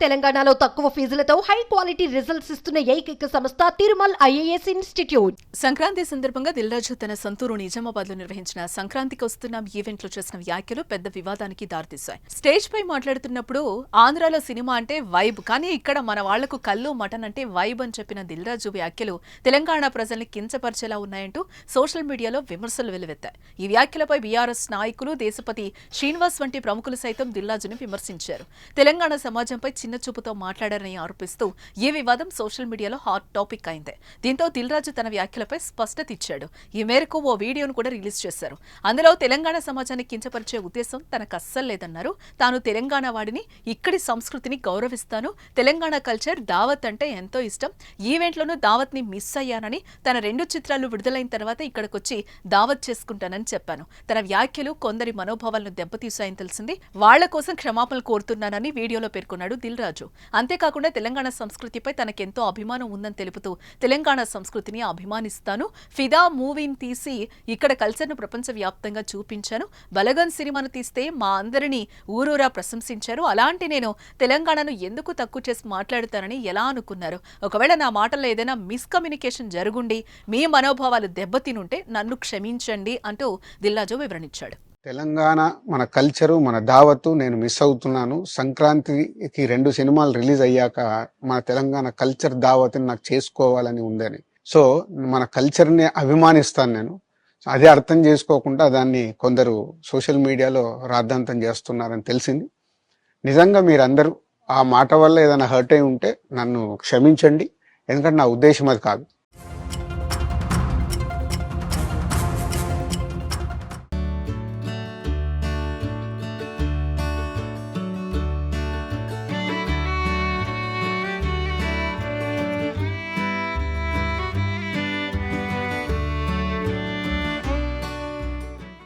తెలంగాణలో తక్కువ ఫీజులతో high quality results ఇస్తున్న ఏకైక సంస్థ తిరుమల్ ఐఏఎస్ ఇన్స్టిట్యూట్. సంక్రాంతి సందర్భంగా దిల్ రాజు తన సొంతూరు నిజామాబాద్ లో నిర్వహించిన సంక్రాంతికి వస్తున్న ఈవెంట్ లో చేసిన వ్యాఖ్యలు పెద్ద వివాదానికి దారితీశాయి. స్టేజ్ పై మాట్లాడుతున్నప్పుడు ఆంధ్రాలో సినిమా అంటే వైబ్, కానీ ఇక్కడ మన వాళ్లకు కళ్ళు మటన్ అంటే వైబ్ అని చెప్పిన దిల్ రాజు వ్యాఖ్యలు తెలంగాణ ప్రజల్ని కించపరిచేలా ఉన్నాయంటూ సోషల్ మీడియాలో విమర్శలు వెలువెత్తాయి. ఈ వ్యాఖ్యలపై బీఆర్ఎస్ నాయకులు, దేశపతి శ్రీనివాస్ వంటి ప్రముఖులు సైతం దిల్ రాజుని విమర్శించారు. తెలంగాణ సమాజంపై చిన్న చూపుతో మాట్లాడారని ఆరోపిస్తూ ఈ వివాదం సోషల్ మీడియాలో హాట్ టాపిక్ అయింది. దీంతో దిల్ రాజు తన వ్యాఖ్యలపై స్పష్టత ఇచ్చాడు. ఈ మేరకు ఓ వీడియోను కూడా రిలీజ్ చేశారు. అందులో తెలంగాణ సమాజాన్ని కించపరిచే ఉద్దేశం తనకు అస్సలు లేదన్నారు. తాను తెలంగాణ వాడిని, ఇక్కడి సంస్కృతిని గౌరవిస్తాను. తెలంగాణ కల్చర్, దావత్ అంటే ఎంతో ఇష్టం. ఈవెంట్లోనూ దావత్ ని మిస్ అయ్యానని, తన 2 చిత్రాలు విడుదలైన తర్వాత ఇక్కడికొచ్చి దావత్ చేసుకుంటానని చెప్పాను. తన వ్యాఖ్యలు కొందరి మనోభావాలను దెబ్బతీశాయని తెలిసింది. వాళ్ల కోసం క్షమాపణలు కోరుతున్నానని వీడియోలో పేర్కొన్నాడు దిల్ రాజు. అంతేకాకుండా తెలంగాణ సంస్కృతిపై తనకెంతో అభిమానం ఉందని తెలుపుతూ తెలంగాణ సంస్కృతిని అభిమానిస్తాను. ఫిదా మూవీని తీసి ఇక్కడ కల్చర్ను ప్రపంచవ్యాప్తంగా చూపించాను. బలగన్ సినిమాను తీస్తే మా అందరినీ ఊరూరా ప్రశంసించారు. అలాంటి నేను తెలంగాణను ఎందుకు తక్కువ చేసి మాట్లాడుతానని ఎలా అనుకున్నారు? ఒకవేళ నా మాటల్లో ఏదైనా మిస్కమ్యూనికేషన్ జరుగుండి మీ మనోభావాలు దెబ్బతినుంటే నన్ను క్షమించండి అంటూ దిల్ రాజు వివరణిచ్చాడు. తెలంగాణ మన కల్చరు, మన దావత్తు నేను మిస్ అవుతున్నాను. సంక్రాంతికి 2 సినిమాలు రిలీజ్ అయ్యాక మన తెలంగాణ కల్చర్ దావత్ని నాకు చేసుకోవాలని ఉందని. సో మన కల్చర్ని అభిమానిస్తాను నేను. అదే అర్థం చేసుకోకుండా దాన్ని కొందరు సోషల్ మీడియాలో రాద్ధాంతం చేస్తున్నారని తెలిసింది. నిజంగా మీరందరూ ఆ మాట వల్ల ఏదైనా హర్ట్ అయి ఉంటే నన్ను క్షమించండి. ఎందుకంటే నా ఉద్దేశం అది కాదు.